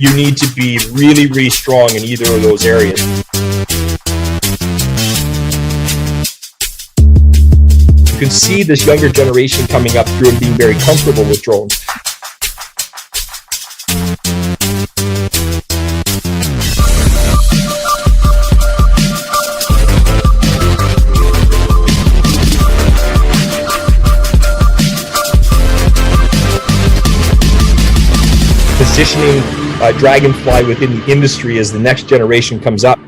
you need to be really, really strong in either of those areas. You can see this younger generation coming up through and being very comfortable with drones. Positioning Draganfly within the industry as the next generation comes up.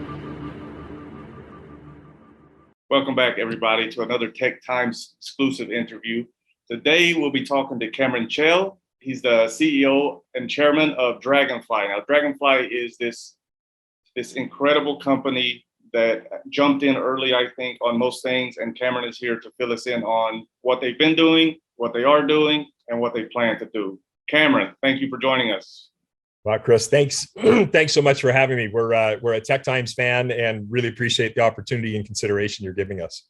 Welcome back, everybody, to another Tech Times exclusive interview. Today, we'll be talking to Cameron Chell. He's the CEO and chairman of Draganfly. Now, Draganfly is this incredible company that jumped in early, I think, on most things, and Cameron is here to fill us in on what they've been doing, what they are doing, and what they plan to do. Cameron, thank you for joining us. Well, Chris, thanks. Thanks so much for having me. We're a Tech Times fan and really appreciate the opportunity and consideration you're giving us.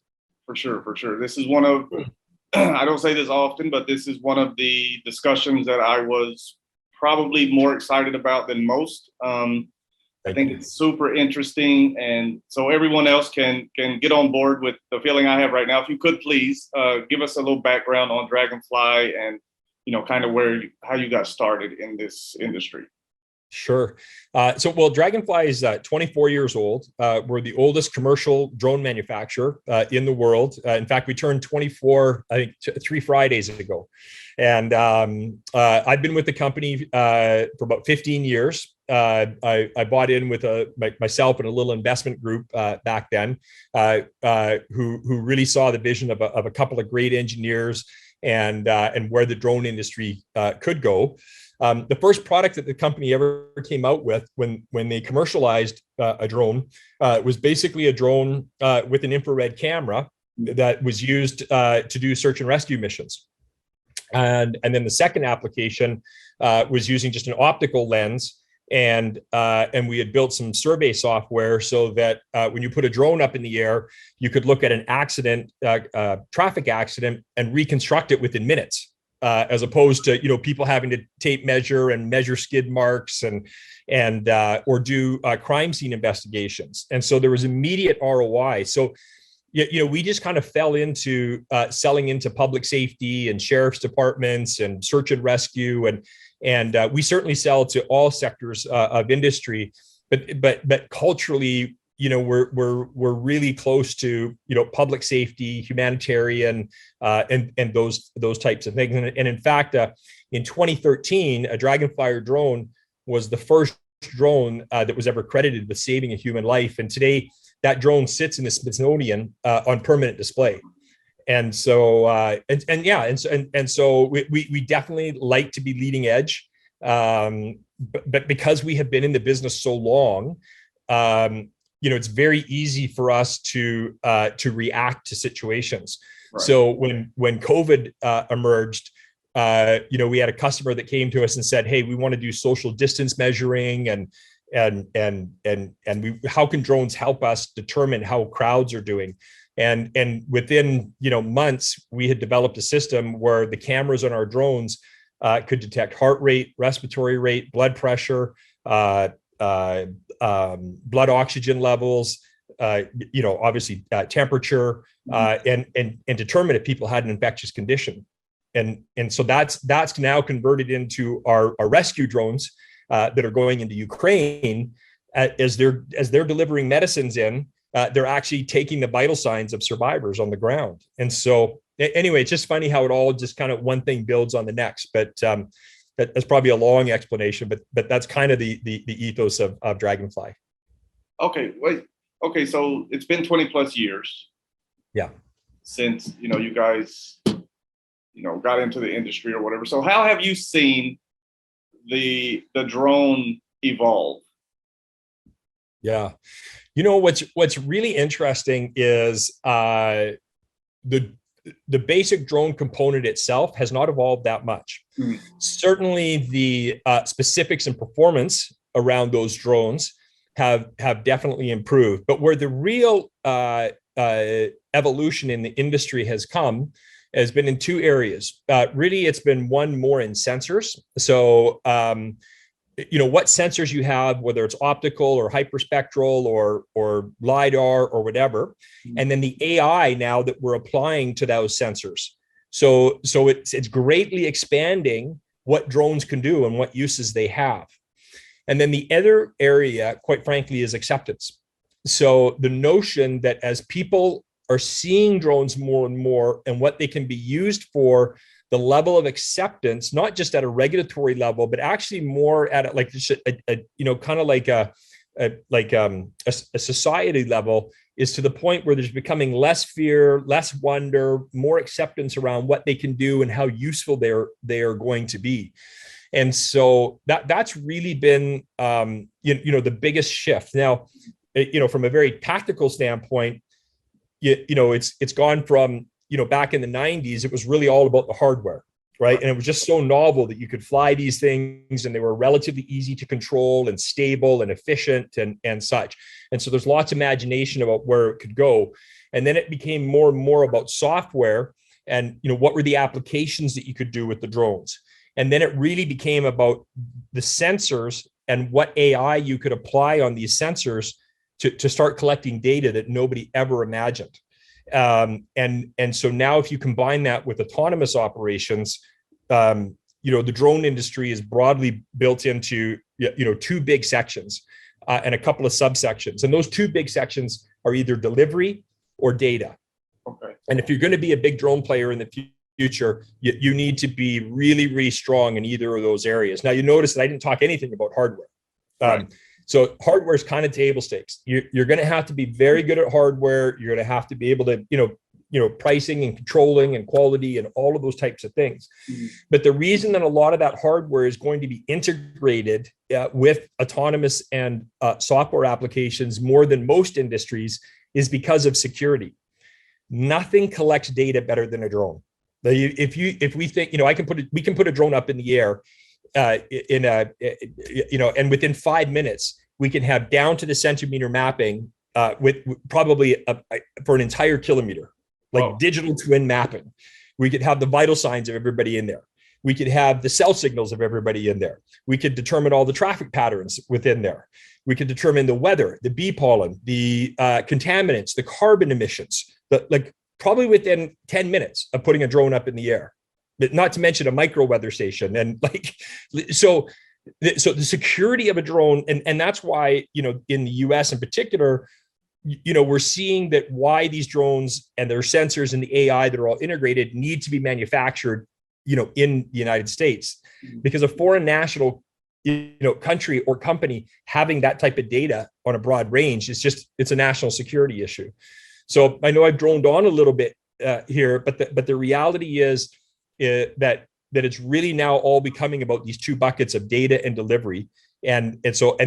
For sure, for sure. This is one of, I don't say this often, but this is one of the discussions that I was probably more excited about than most. I think it's super interesting. And so everyone else can get on board with the feeling I have right now. If you could please give us a little background on Draganfly and, you know, kind of how you got started in this industry. Sure. Draganfly is 24 years old. We're the oldest commercial drone manufacturer in the world. In fact, we turned 24, I think, 3 Fridays ago. And I've been with the company for about 15 years. I bought in with myself and a little investment group back then, who really saw the vision of a couple of great engineers and where the drone industry could go. The first product that the company ever came out with when they commercialized a drone was basically a drone with an infrared camera that was used to do search and rescue missions. And then the second application was using just an optical lens, and we had built some survey software so that when you put a drone up in the air, you could look at an accident, traffic accident, and reconstruct it within minutes. As opposed to, you know, people having to tape measure and measure skid marks or do crime scene investigations. And so there was immediate ROI. So, you know, we just kind of fell into selling into public safety and sheriff's departments and search and rescue. And we certainly sell to all sectors of industry, but culturally, you know, we're really close to, you know, public safety, humanitarian, and those types of things. And in fact, in 2013, a Draganfly drone was the first drone that was ever credited with saving a human life. And today, that drone sits in the Smithsonian on permanent display. And so, so we definitely like to be leading edge, but because we have been in the business so long. You know, it's very easy for us to react to situations. Right. So when COVID emerged, you know, we had a customer that came to us and said, "Hey, we want to do social distance measuring, and how can drones help us determine how crowds are doing?" And within, you know, months, we had developed a system where the cameras on our drones could detect heart rate, respiratory rate, blood pressure, blood oxygen levels, you know, obviously temperature, and determine if people had an infectious condition. And so that's now converted into our rescue drones that are going into Ukraine. As they're delivering medicines in, they're actually taking the vital signs of survivors on the ground. And so anyway, it's just funny how it all just kind of one thing builds on the next. But that's probably a long explanation, but that's kind of the ethos of Draganfly. Okay, wait. Okay, so it's been 20 plus years. Yeah. Since, you know, you guys, you know, got into the industry or whatever. So how have you seen the drone evolve? Yeah. You know, what's really interesting is the basic drone component itself has not evolved that much. Mm. Certainly the specifics and performance around those drones have definitely improved. But where the real evolution in the industry has been in 2 areas. Really, it's been one more in sensors. So what sensors you have, whether it's optical or hyperspectral or LiDAR or whatever, and then the AI now that we're applying to those sensors. So it's greatly expanding what drones can do and what uses they have. And then the other area, quite frankly, is acceptance. So the notion that as people are seeing drones more and more and what they can be used for, the level of acceptance, not just at a regulatory level, but actually more at like kind of like a society level, is to the point where there's becoming less fear, less wonder, more acceptance around what they can do and how useful they are going to be. And so that's really been the biggest shift. Now, from a very tactical standpoint, it's gone from, back in the 90s, it was really all about the hardware, right? And it was just so novel that you could fly these things and they were relatively easy to control and stable and efficient and such. And so there's lots of imagination about where it could go. And then it became more and more about software and, what were the applications that you could do with the drones. And then it really became about the sensors and what AI you could apply on these sensors to start collecting data that nobody ever imagined. And so now if you combine that with autonomous operations, the drone industry is broadly built into, two big sections and a couple of subsections. And those two big sections are either delivery or data. Okay. And if you're going to be a big drone player in the future, you need to be really, really strong in either of those areas. Now, you notice that I didn't talk anything about hardware. Right. So hardware is kind of table stakes. You're going to have to be very good at hardware. You're going to have to be able to, pricing and controlling and quality and all of those types of things. Mm-hmm. But the reason that a lot of that hardware is going to be integrated with autonomous and software applications more than most industries is because of security. Nothing collects data better than a drone. If we think, we can put a drone up in the air and within 5 minutes, we can have down to the centimeter mapping with probably for an entire kilometer, like digital twin mapping. We could have the vital signs of everybody in there. We could have the cell signals of everybody in there. We could determine all the traffic patterns within there. We could determine the weather, the bee pollen, the contaminants, the carbon emissions, probably within 10 minutes of putting a drone up in the air. But not to mention a micro weather station. And so the security of a drone, and that's why, in the US in particular, we're seeing that why these drones and their sensors and the AI that are all integrated need to be manufactured, in the United States, because a foreign national, country or company having that type of data on a broad range it's a national security issue. So I know I've droned on a little bit here, but the reality is that it's really now all becoming about these two buckets of data and delivery, and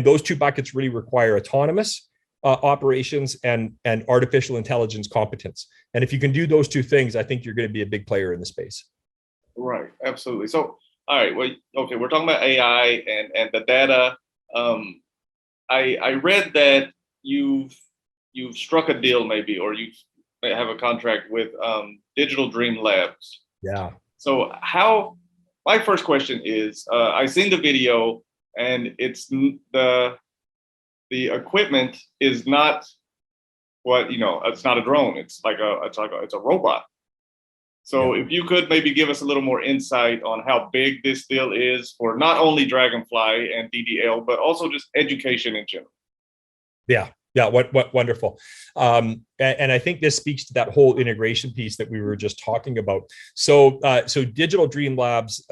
those two buckets really require autonomous operations and artificial intelligence competence. And if you can do those two things, I think you're going to be a big player in the space. Right, absolutely. So, all right, well, okay, we're talking about AI and the data. I read that you've struck a deal, maybe, or you have a contract with Digital Dream Labs. Yeah. So my first question is, I seen the video, and it's the equipment is not it's not a drone. It's a robot. So if you could maybe give us a little more insight on how big this deal is for not only Draganfly and DDL, but also just education in general. Yeah. Yeah, what wonderful. And I think this speaks to that whole integration piece that we were just talking about. So Digital Dream Labs,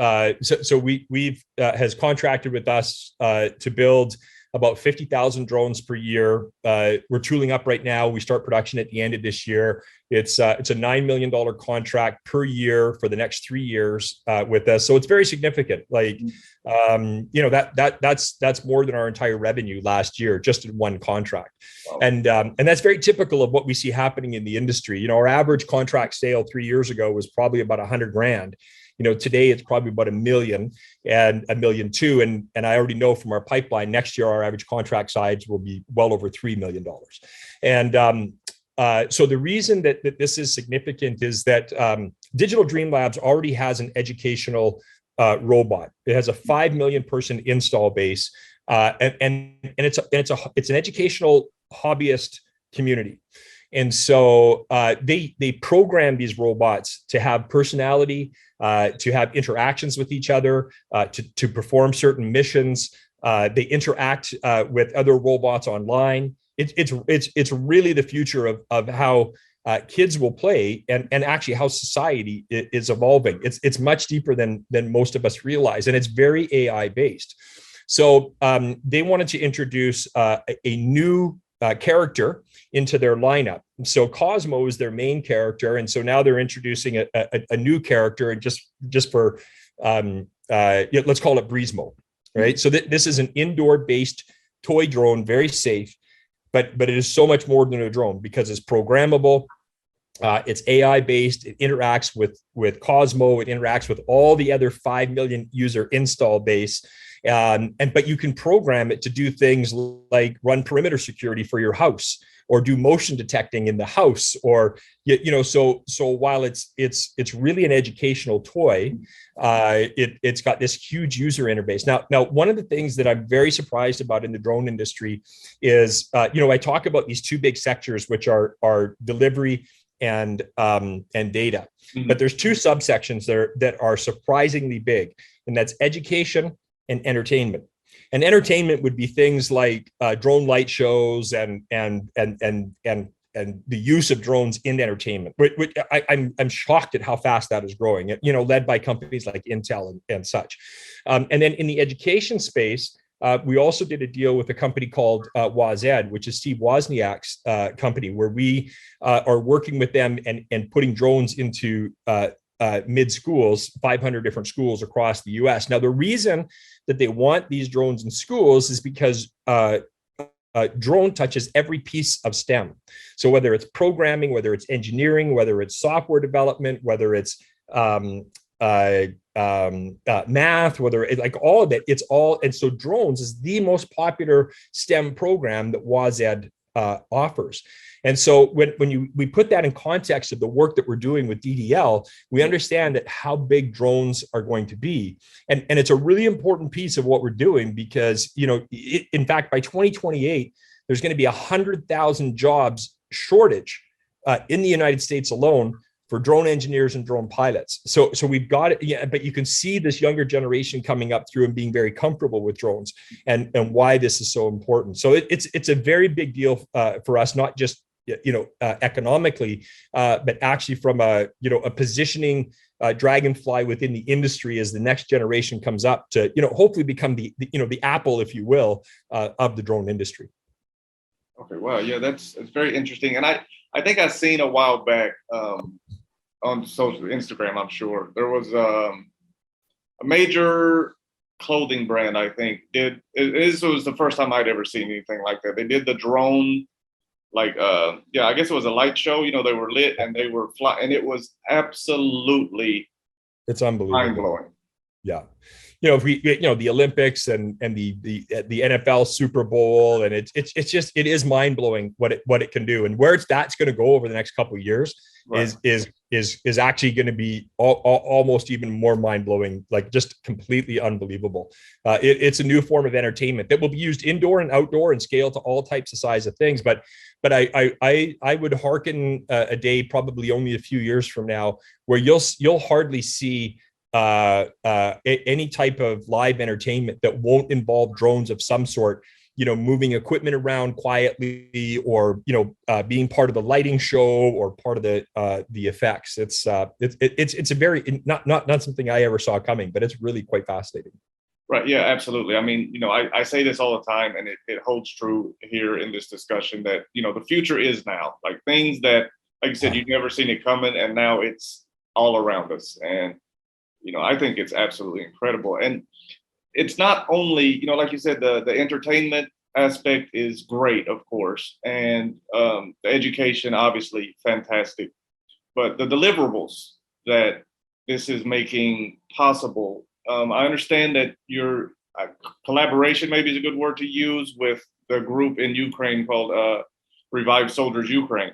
we've has contracted with us to build about 50,000 drones per year. We're tooling up right now. We start production at the end of this year. It's a $9 million contract per year for the next 3 years with us. So it's very significant. That's more than our entire revenue last year, just in one contract. Wow. And that's very typical of what we see happening in the industry. Our average contract sale 3 years ago was probably about $100,000. Today it's probably about $1 million and $1.2 million. And I already know from our pipeline, next year, our average contract size will be well over $3 million. And so the reason that this is significant is that Digital Dream Labs already has an educational robot. It has a 5 million person install base, and it's an educational hobbyist community. And so they program these robots to have personality, to have interactions with each other, to perform certain missions. They interact with other robots online. It's really the future of how kids will play, and actually how society is evolving. It's much deeper than most of us realize, and it's very AI based. So they wanted to introduce a new character into their lineup. So Cosmo is their main character, and so now they're introducing a new character, and just for let's call it Breezemo, right? So this is an indoor based toy drone, very safe, but it is so much more than a drone because it's programmable. It's AI based. It interacts with Cosmo. It interacts with all the other 5 million user install base. But you can program it to do things like run perimeter security for your house, or do motion detecting in the house, or so while it's really an educational toy, it's got this huge user interface. Now one of the things that I'm very surprised about in the drone industry is I talk about these two big sectors, which are delivery and data. Mm-hmm. But there's two subsections there that are surprisingly big, and that's education and entertainment. And entertainment would be things like drone light shows and the use of drones in entertainment. Which I'm shocked at how fast that is growing. Led by companies like Intel and such. And then in the education space, we also did a deal with a company called WazEd, which is Steve Wozniak's company, where we are working with them and putting drones into mid schools, 500 different schools across the US. Now, the reason that they want these drones in schools is because drone touches every piece of STEM. So whether it's programming, whether it's engineering, whether it's software development, whether it's math, whether it's like all of it, it's all. And so drones is the most popular STEM program that WazEd offers. And so when we put that in context of the work that we're doing with DDL, we understand that how big drones are going to be. And it's a really important piece of what we're doing because, in fact, by 2028, there's going to be 100,000 jobs shortage in the United States alone for drone engineers and drone pilots. So we've got it, yeah, but you can see this younger generation coming up through and being very comfortable with drones and why this is so important. So it's a very big deal for us, not just economically, but actually from a positioning Draganfly within the industry as the next generation comes up to, hopefully become the Apple, if you will, of the drone industry. Okay, wow, yeah, it's very interesting. And I think I've seen a while back on social Instagram, I'm sure, there was a major clothing brand, I think, this was the first time I'd ever seen anything like that. They did the drone, I guess it was a light show, they were lit and they were flying, and it was absolutely, it's unbelievable, mind-blowing. Yeah. If we, the Olympics and the NFL Super Bowl, and it is mind blowing what it can do, and where that's going to go over the next couple of years. Right. is actually going to be almost even more mind blowing, like just completely unbelievable. It's a new form of entertainment that will be used indoor and outdoor and scale to all types of size of things. But I would hearken a day, probably only a few years from now, where you'll hardly see any type of live entertainment that won't involve drones of some sort, moving equipment around quietly, or being part of the lighting show or part of the effects. It's a very not something I ever saw coming, but it's really quite fascinating. Right. Yeah, absolutely. I mean, I say this all the time, and it holds true here in this discussion that, the future is now. Like things that, like you said, you've never seen it coming, and now it's all around us. And I think it's absolutely incredible. And it's not only, like you said, the entertainment aspect is great, of course, and the education, obviously, fantastic. But the deliverables that this is making possible, I understand that your collaboration, maybe is a good word to use, with the group in Ukraine called Revived Soldiers Ukraine.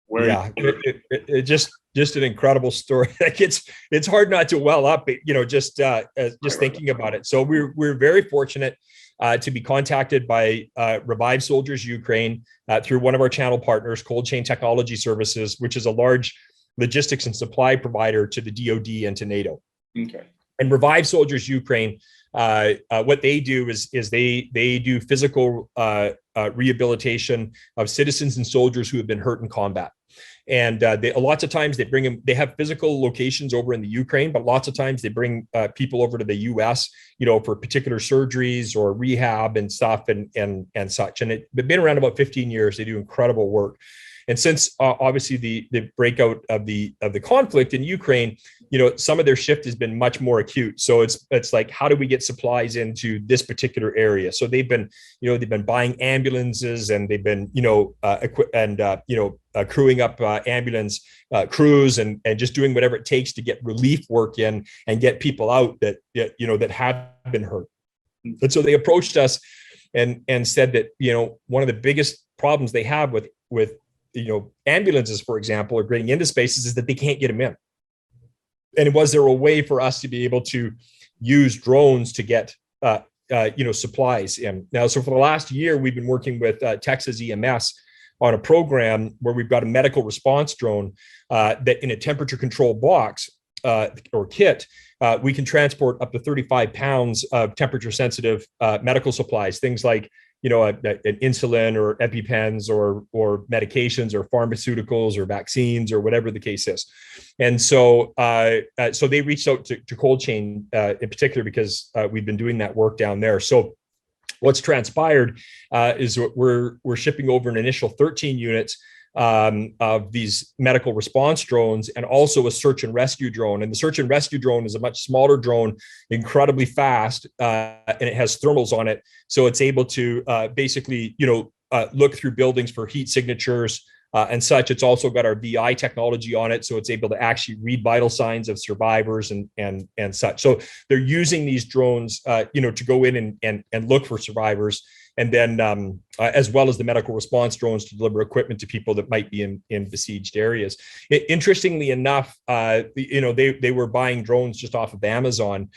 Where it just just an incredible story. Like it's hard not to well up, just thinking about it. So we're very fortunate to be contacted by Revive Soldiers Ukraine through one of our channel partners, Cold Chain Technology Services, which is a large logistics and supply provider to the DoD and to NATO. Okay. And Revive Soldiers Ukraine, what they do is they do physical rehabilitation of citizens and soldiers who have been hurt in combat. And lots of times they bring them, they have physical locations over in the Ukraine, but lots of times they bring people over to the US, for particular surgeries or rehab and stuff and such. And they've been around about 15 years. They do incredible work. And since obviously the breakout of the conflict in Ukraine, some of their shift has been much more acute. So it's like, how do we get supplies into this particular area? So they've been buying ambulances, and they've been crewing up ambulance crews and just doing whatever it takes to get relief work in and get people out that have been hurt. And so they approached us and said that one of the biggest problems they have with ambulances, for example, or getting into spaces is that they can't get them in. And was there a way for us to be able to use drones to get supplies in? Now, so for the last year, we've been working with Texas EMS on a program where we've got a medical response drone that in a temperature control box or kit, we can transport up to 35 pounds of temperature sensitive medical supplies, things like an insulin or EpiPens or medications or pharmaceuticals or vaccines or whatever the case is. And so so they reached out to Cold Chain in particular because we've been doing that work down there. So what's transpired is we're shipping over an initial 13 units of these medical response drones, and also a search and rescue drone. And the search and rescue drone is a much smaller drone, incredibly fast, and it has thermals on it. So it's able to basically, look through buildings for heat signatures and such. It's also got our VI technology on it. So it's able to actually read vital signs of survivors and such. So they're using these drones, to go in and look for survivors. And then as well as the medical response drones to deliver equipment to people that might be in besieged areas. Interestingly enough, they were buying drones just off of Amazon,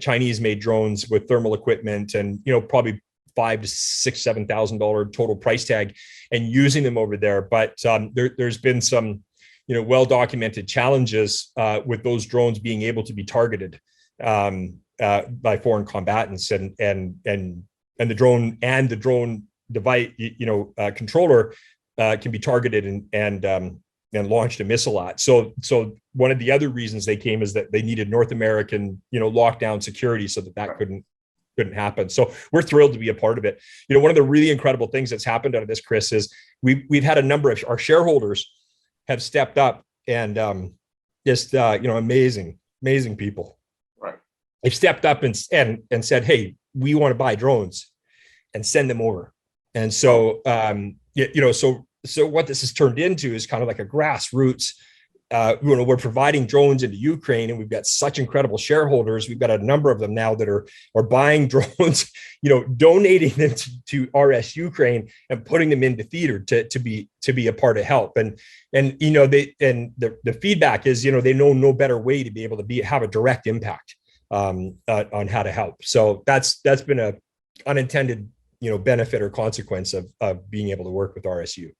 Chinese made drones with thermal equipment and, probably $5,000 to $6,000, $7,000 total price tag, and using them over there. But there's been some, well-documented challenges with those drones being able to be targeted by foreign combatants, and the drone device, controller can be targeted and launched a missile at. So one of the other reasons they came is that they needed North American, lockdown security so that couldn't happen. So we're thrilled to be a part of it. One of the really incredible things that's happened out of this, Chris, is we've had a number of our shareholders have stepped up and amazing people. Right. They've stepped up and said, hey, we want to buy drones and send them over. And so, so what this has turned into is kind of like a grassroots, we're providing drones into Ukraine, and we've got such incredible shareholders. We've got a number of them now that are buying drones, donating them to RS Ukraine and putting them into theater to be a part of help. And the feedback is, they know no better way to be able to have a direct impact on how to help. So that's been a unintended, benefit or consequence of being able to work with RSU.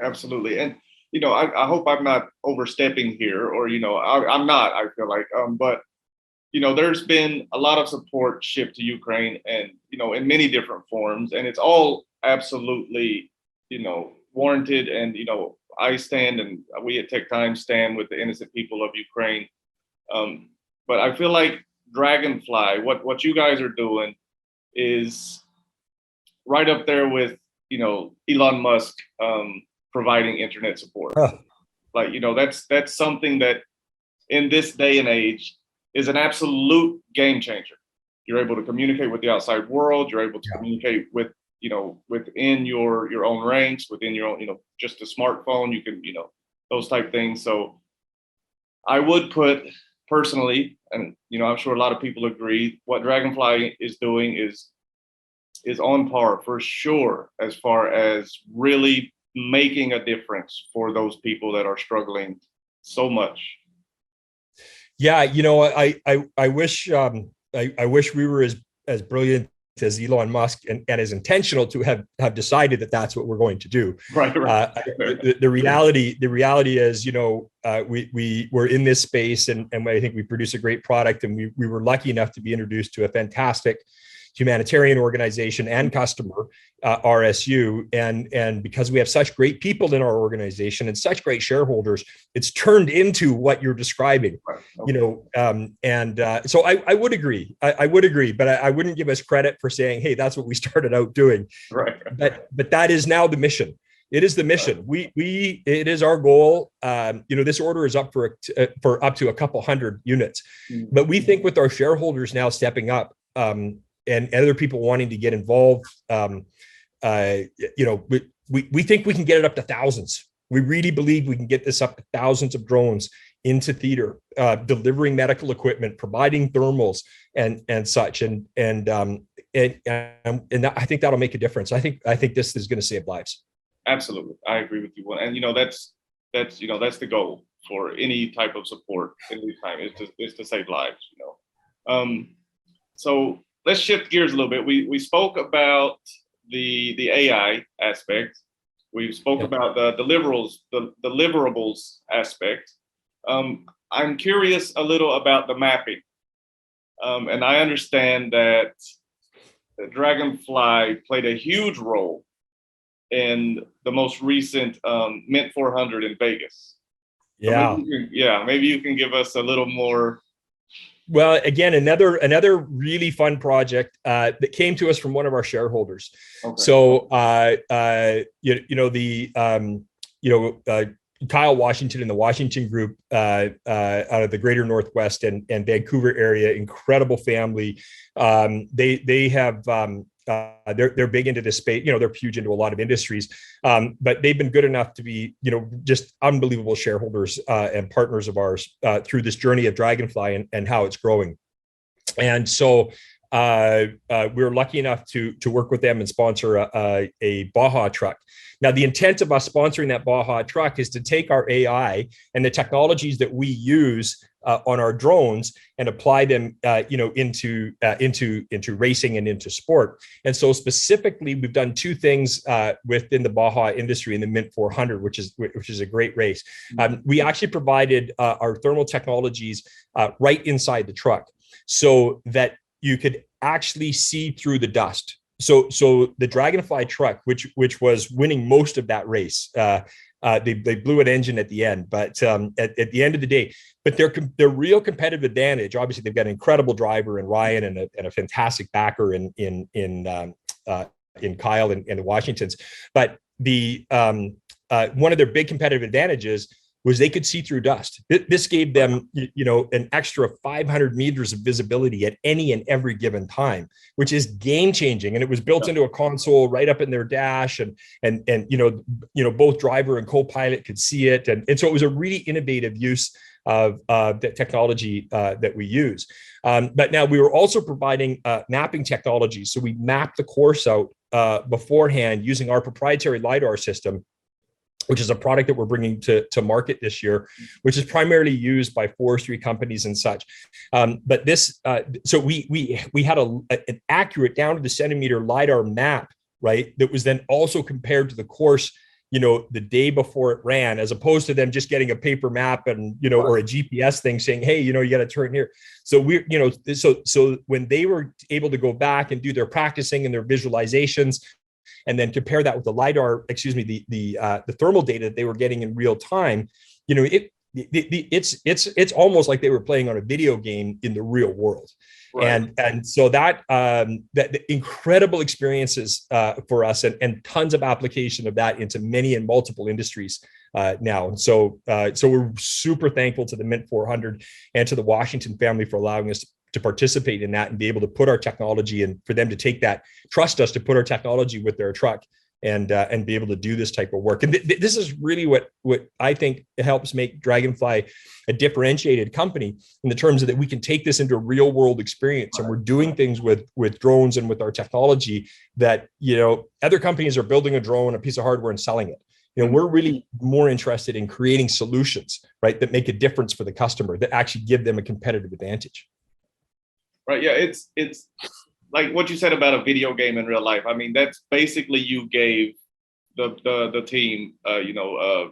Absolutely. And, I hope I'm not overstepping here, or, I'm not, I feel like, but, there's been a lot of support shipped to Ukraine and, in many different forms, and it's all absolutely, warranted. And, I stand, and we at Tech Times stand with the innocent people of Ukraine. But I feel like Draganfly, what you guys are doing is right up there with, Elon Musk providing internet support. Like, that's something that in this day and age is an absolute game changer. You're able to communicate with the outside world. You're able to communicate with, within your own ranks, within your own, just a smartphone, you can, those type things. So I would put personally, and, I'm sure a lot of people agree, what Draganfly is doing is on par for sure, as far as really making a difference for those people that are struggling so much? Yeah, I wish I wish we were as brilliant as Elon Musk and as intentional to have decided that that's what we're going to do. Right. The reality is, we were in this space, and I think we produce a great product, and we were lucky enough to be introduced to a fantastic humanitarian organization and customer, RSU, and because we have such great people in our organization and such great shareholders, it's turned into what you're describing. Right. Okay. So I would agree. I would agree, but I wouldn't give us credit for saying, hey, that's what we started out doing. Right. But that is now the mission. It is the mission. It is our goal. This order is up for up to a couple hundred units, but we think with our shareholders now stepping up, and other people wanting to get involved, we think we can get it up to thousands. We really believe we can get this up to thousands of drones into theater, delivering medical equipment, providing thermals and such, and I think that'll make a difference. I think this is going to save lives. Absolutely, I agree with you. And that's the goal for any type of support in this time is to save lives. So let's shift gears a little bit. We spoke about the AI aspect. We spoke about the deliverables aspect. I'm curious a little about the mapping. And I understand that Draganfly played a huge role in the most recent Mint 400 in Vegas. Yeah. So maybe you can give us a little more. Well, again, another really fun project that came to us from one of our shareholders. Okay. So, Kyle Washington and the Washington Group out of the Greater Northwest and Vancouver area, incredible family. They have they're big into this space. They're huge into a lot of industries, but they've been good enough to be just unbelievable shareholders and partners of ours through this journey of Draganfly and how it's growing. And so we're lucky enough to work with them and sponsor a Baja truck. Now, the intent of us sponsoring that Baja truck is to take our AI and the technologies that we use on our drones and apply them, into racing and into sport. And so specifically, we've done two things within the Baja industry in the Mint 400, which is a great race. We actually provided our thermal technologies right inside the truck, so that you could actually see through the dust. So the Draganfly truck, which was winning most of that race, they blew an engine at the end, but at the end of the day, but their real competitive advantage, obviously, they've got an incredible driver in Ryan and a fantastic backer in Kyle and the Washingtons. But the one of their big competitive advantages was they could see through dust. This gave them, an extra 500 meters of visibility at any and every given time, which is game changing. And it was built into a console right up in their dash, and both driver and co-pilot could see it. And so it was a really innovative use of the technology that we use. But now we were also providing mapping technology. So we mapped the course out beforehand using our proprietary LiDAR system, which is a product that we're bringing to market this year, which is primarily used by forestry companies and such. But this, so we had an accurate down to the centimeter LiDAR map, right? That was then also compared to the course, the day before it ran, as opposed to them just getting a paper map and, or a GPS thing saying, hey, you got to turn here. So so when they were able to go back and do their practicing and their visualizations, and then compare that with the LiDAR, the thermal data that they were getting in real time, it's almost like they were playing on a video game in the real world. Right. And so that the incredible experiences for us and tons of application of that into many and multiple industries now. And so we're super thankful to the Mint 400 and to the Washington family for allowing us to participate in that and be able to put our technology, and for them to trust us to put our technology with their truck and be able to do this type of work. And this is really what I think helps make Draganfly a differentiated company in the terms of that we can take this into a real world experience, and we're doing things with drones and with our technology that, other companies are building a drone, a piece of hardware, and selling it. We're really more interested in creating solutions, right, that make a difference for the customer, that actually give them a competitive advantage. Right. Yeah. It's like what you said about a video game in real life. I mean, that's basically you gave the team, a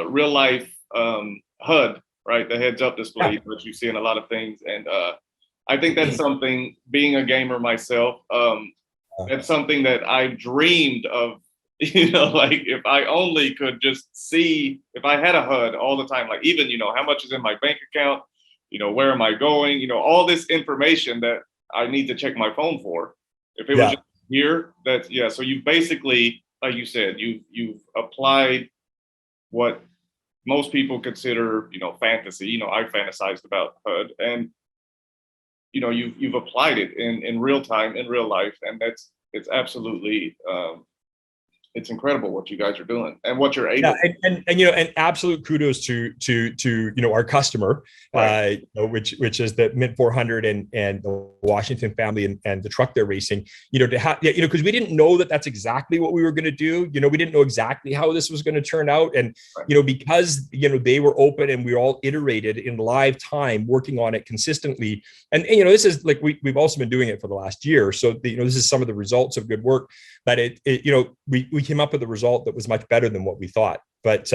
real life HUD, right? The heads up display, Yeah. which you see in a lot of things. And I think that's something, being a gamer myself, that's something that I've dreamed of, like if I only could just see, if I had a HUD all the time, like even, how much is in my bank account, where am I going, all this information that I need to check my phone for. If it was just here, that's, yeah. So you basically, like you said, you've applied what most people consider, fantasy. I fantasized about HUD, and you've applied it in real time, in real life, and it's absolutely it's incredible what you guys are doing and what you're able. Yeah, and absolute kudos to our customer, Right. Which is the Mint 400 and the Washington family and the truck they're racing. To have, because we didn't know that that's exactly what we were going to do. We didn't know exactly how this was going to turn out, and right. Because they were open and we all iterated in live time, working on it consistently. And this is like we've also been doing it for the last year, so this is some of the results of good work. But we came up with a result that was much better than what we thought. But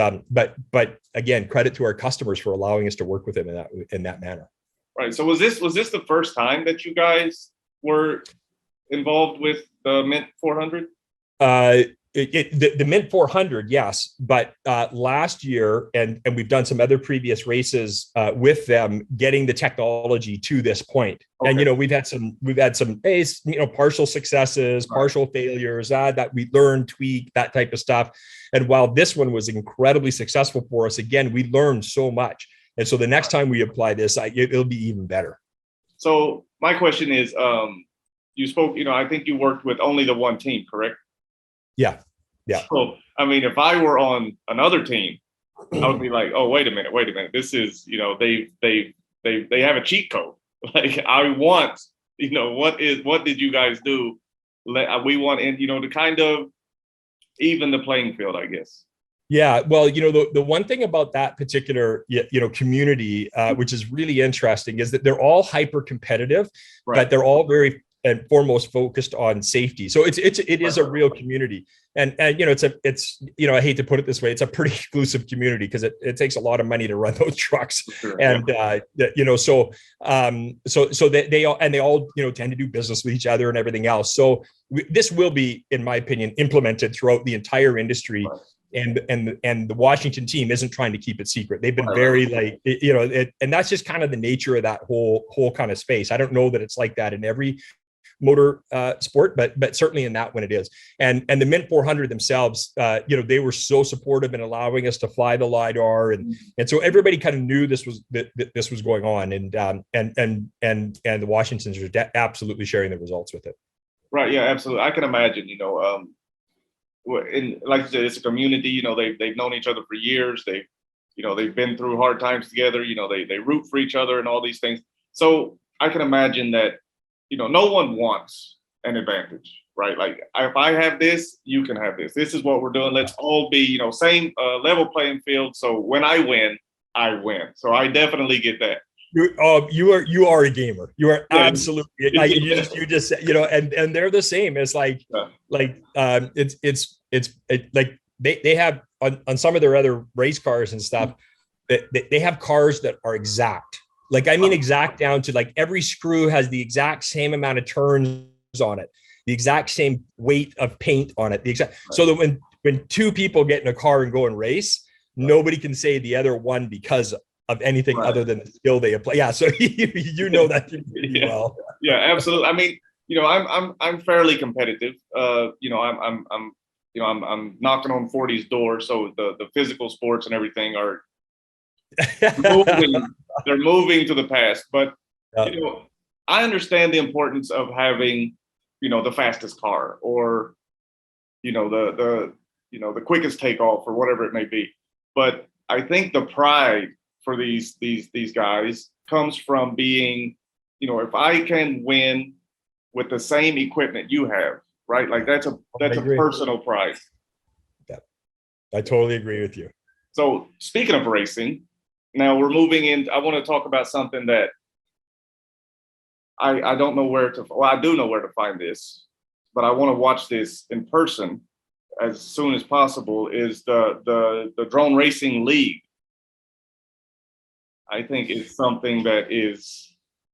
again, credit to our customers for allowing us to work with them in that manner. Right. So was this the first time that you guys were involved with the Mint 400? The Mint 400, yes, but last year, and we've done some other previous races with them, getting the technology to this point. Okay. And we've had some partial successes, partial failures that we learned, tweak, that type of stuff. And while this one was incredibly successful for us, again, we learned so much. And so the next time we apply this, it'll be even better. So my question is, you spoke, I think you worked with only the one team, correct? Yeah. So, I mean, if I were on another team, I would be like, oh, wait a minute. This is, they have a cheat code. Like, I want, what did you guys do? We want, to kind of even the playing field, I guess. Yeah, well, the one thing about that particular community, which is really interesting, is that they're all hyper competitive, right, but they're all very and foremost focused on safety. So it is a real community, and it's I hate to put it this way, it's a pretty exclusive community because it takes a lot of money to run those trucks, sure, and so they all tend to do business with each other and everything else. So this will be, in my opinion, implemented throughout the entire industry. Right. And the Washington team isn't trying to keep it secret. They've been very and that's just kind of the nature of that whole kind of space. I don't know that it's like that in every motor sport, but certainly in that one it is. And the Mint 400 themselves, they were so supportive in allowing us to fly the LiDAR, and so everybody kind of knew this was going on, and the Washingtons are absolutely sharing the results with it. Right. Yeah. Absolutely. I can imagine. And like you said, it's a community. They've known each other for years. They've been through hard times together. They root for each other and all these things. So I can imagine that no one wants an advantage, right? Like, if I have this, you can have this. This is what we're doing. Let's all be same level playing field. So when I win, I win. So I definitely get that. You are a gamer. You are absolutely like you just said, and they're the same. It's like it's like they have on some of their other race cars and stuff, they have cars that are exact. Like, I mean, exact down to like every screw has the exact same amount of turns on it, the exact same weight of paint on it, so that when two people get in a car and go and race, nobody can say the other one because of anything other than the skill they apply. Yeah, so that pretty well. Yeah, absolutely. I mean, I'm fairly competitive. I'm knocking on 40's door, so the physical sports and everything are they're moving to the past. But I understand the importance of having the fastest car, or the quickest takeoff, or whatever it may be. But I think the pride for these guys comes from being, if I can win with the same equipment you have, right? Like that's a personal pride. I totally agree with you. So speaking of racing, now we're moving in. I want to talk about something that I don't know where to, well, I do know where to find this, but I want to watch this in person as soon as possible, is the Drone Racing League. I think it's something that is.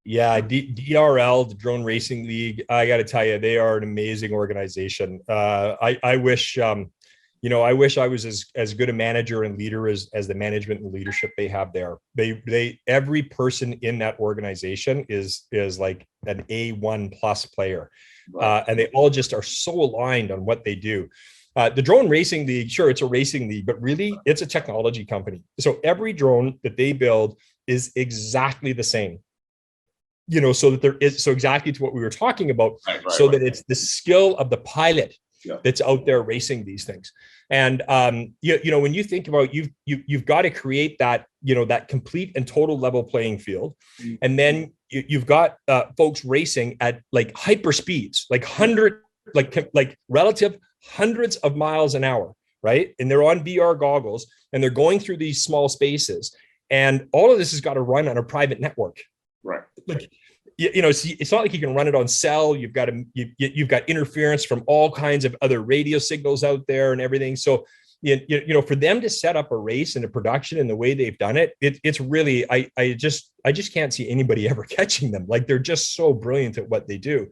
Yeah, DRL, the Drone Racing League. I got to tell you, they are an amazing organization. I wish, I wish I was as good a manager and leader as the management and leadership they have there. They every person in that organization is like an A1 plus player, and they all just are so aligned on what they do. The Drone Racing League, sure, it's a racing league, but really it's a technology company. So every drone that they build is exactly the same. So that there is, so exactly to what we were talking about, that it's the skill of the pilot that's out there racing these things. And when you think about, you've got to create that, that complete and total level playing field. And then you've got folks racing at like hyper speeds, like relative hundreds of miles an hour, right? And they're on VR goggles and they're going through these small spaces. And all of this has got to run on a private network. Right. Like, it's not like you can run it on cell. You've got interference from all kinds of other radio signals out there and everything. So, for them to set up a race and a production in the way they've done it, it's really, I just can't see anybody ever catching them. Like, they're just so brilliant at what they do.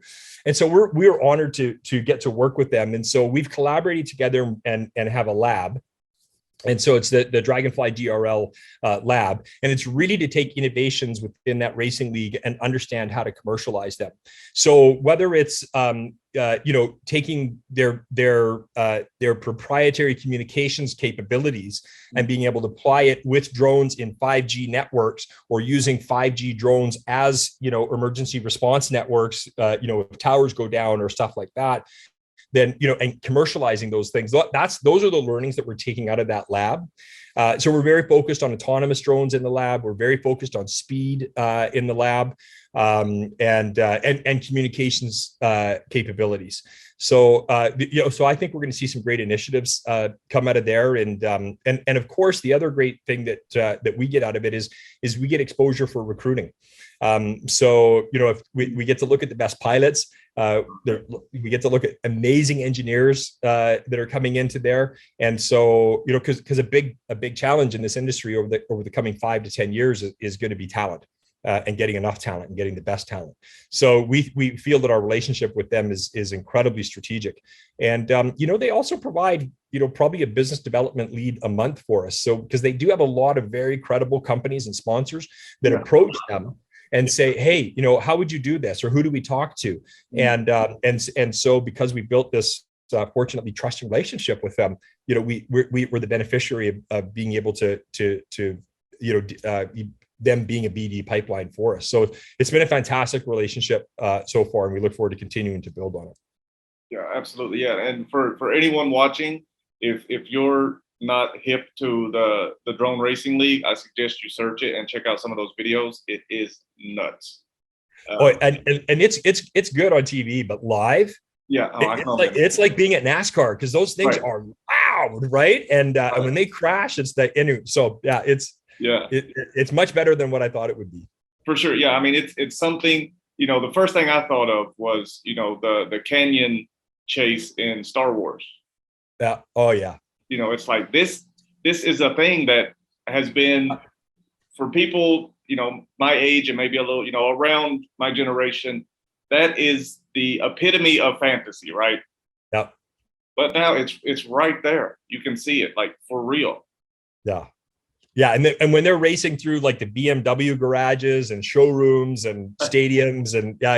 And so we're honored to get to work with them. And so we've collaborated together and have a lab. And so it's the Dragonfly DRL lab, and it's really to take innovations within that racing league and understand how to commercialize them. So whether it's taking their proprietary communications capabilities and being able to apply it with drones in 5G networks, or using 5G drones as emergency response networks, if towers go down or stuff like that, then and commercializing those things. Those are the learnings that we're taking out of that lab. So we're very focused on autonomous drones in the lab. We're very focused on speed in the lab, and communications capabilities. So so I think we're going to see some great initiatives come out of there. And of course, the other great thing that we get out of it is we get exposure for recruiting. So if we get to look at the best pilots, we get to look at amazing engineers that are coming into there. And so because a big challenge in this industry over the coming 5 to 10 years is going to be talent, and getting enough talent and getting the best talent. So we feel that our relationship with them is incredibly strategic. And they also provide probably a business development lead a month for us. So because they do have a lot of very credible companies and sponsors that approach them and say, hey, how would you do this, or who do we talk to? And so because we built this fortunately trusting relationship with them, we're the beneficiary of being able to them being a BD pipeline for us. So it's been a fantastic relationship so far, and we look forward to continuing to build on it. Yeah, absolutely. Yeah, and for anyone watching, if you're not hip to the Drone Racing League, I suggest you search it and check out some of those videos. It is nuts. And it's good on TV, but live, it's like being at NASCAR, because those things are loud, right? And when they crash, it's it's much better than what I thought it would be. For sure. Yeah, I mean, it's something. The first thing I thought of was the canyon chase in Star Wars. Yeah. Oh yeah. It's like this is a thing that has been, for people my age and maybe a little around my generation, that is the epitome of fantasy, right? Yeah. But now it's right there. You can see it, like, for real. Yeah. Yeah, and when they're racing through like the BMW garages and showrooms and stadiums, and I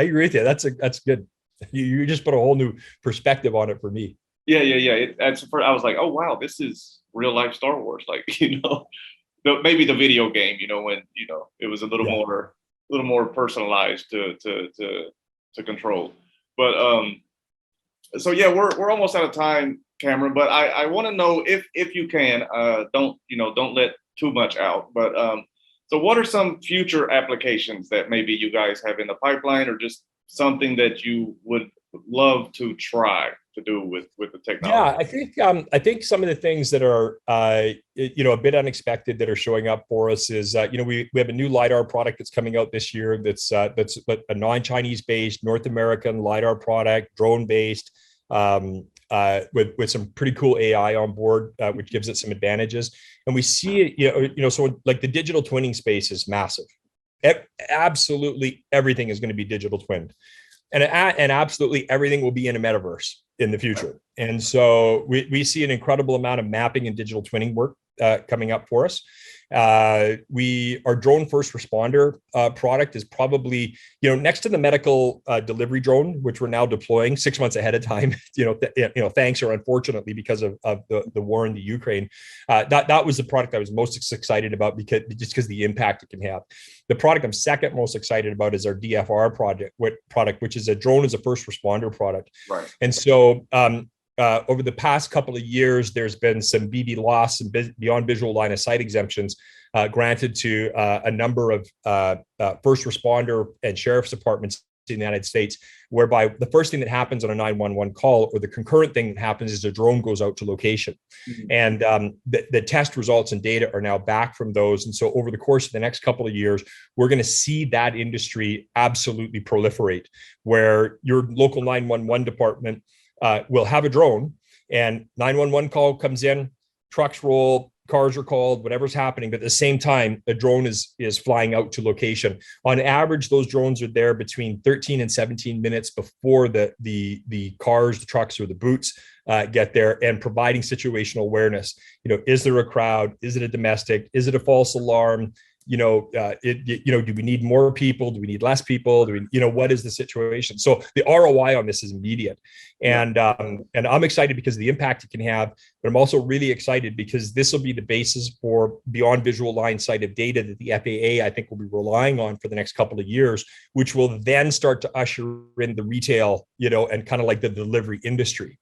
agree with you. That's good. You just put a whole new perspective on it for me. Yeah. I was like, oh wow, this is real life Star Wars. Like, maybe the video game. When it was a little more personalized to control. But so yeah, we're almost out of time, Cameron, but I want to know if you can, don't let too much out, but so what are some future applications that maybe you guys have in the pipeline, or just something that you would love to try to do with the Yeah, technology? I think some of the things that are a bit unexpected that are showing up for us is we have a new lidar product that's coming out this year that's a non-Chinese based North American lidar product, drone based, with some pretty cool AI on board, which gives it some advantages. And we see it, so like the digital twinning space is massive. Absolutely everything is going to be digital twinned, and absolutely everything will be in a metaverse in the future. And so we see an incredible amount of mapping and digital twinning work coming up for us. Our drone first responder product is probably, next to the medical delivery drone, which we're now deploying 6 months ahead of time, thanks or unfortunately because of the war in the Ukraine. That was the product I was most excited about because the impact it can have. The product I'm second most excited about is our DFR product, which is a drone as a first responder product. Right. And so over the past couple of years, there's been some BB loss and beyond visual line of sight exemptions granted to a number of first responder and sheriff's departments in the United States, whereby the first thing that happens on a 911 call, or the concurrent thing that happens, is a drone goes out to location. Mm-hmm. And the test results and data are now back from those. And so over the course of the next couple of years, we're going to see that industry absolutely proliferate, where your local 911 department will have a drone, and 911 call comes in, trucks roll, cars are called, whatever's happening. But at the same time, a drone is flying out to location. On average, those drones are there between 13 and 17 minutes before the cars, the trucks, or the boots get there, and providing situational awareness. Is there a crowd? Is it a domestic? Is it a false alarm? Do we need more people? Do we need less people? What is the situation? So the ROI on this is immediate. And I'm excited because of the impact it can have, but I'm also really excited because this will be the basis for beyond visual line sight of data that the FAA, I think, will be relying on for the next couple of years, which will then start to usher in the retail, and kind of like the delivery industry.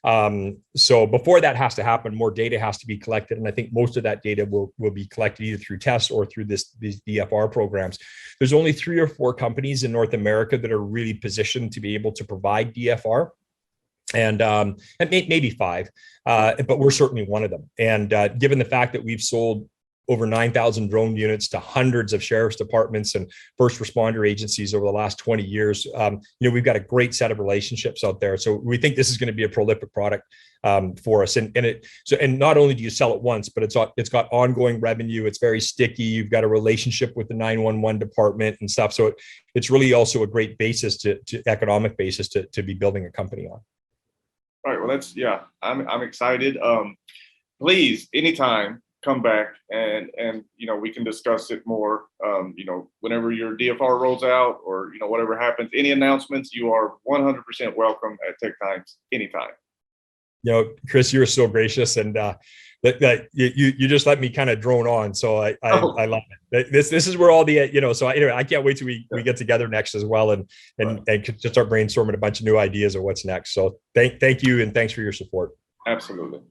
So before that has to happen, more data has to be collected. And I think most of that data will be collected either through tests or through these DFR programs. There's only 3 or 4 companies in North America that are really positioned to be able to provide DFR. And maybe 5, but we're certainly one of them. And given the fact that we've sold over 9,000 drone units to hundreds of sheriff's departments and first responder agencies over the last 20 years. We've got a great set of relationships out there. So we think this is going to be a prolific product for us. And not only do you sell it once, but it's got ongoing revenue. It's very sticky. You've got a relationship with the 911 department and stuff. So it's really also a great basis to economic basis to be building a company on. All right. Well, I'm excited. Please, anytime, come back and we can discuss it more. Whenever your DFR rolls out, or whatever happens, any announcements, you are 100% welcome at Tech Times anytime. Chris, you're so gracious, and you just let me kind of drone on, so I love it. This is where all the So anyway, I can't wait till we get together next as well, and just start brainstorming a bunch of new ideas of what's next. So thank you, and thanks for your support. Absolutely.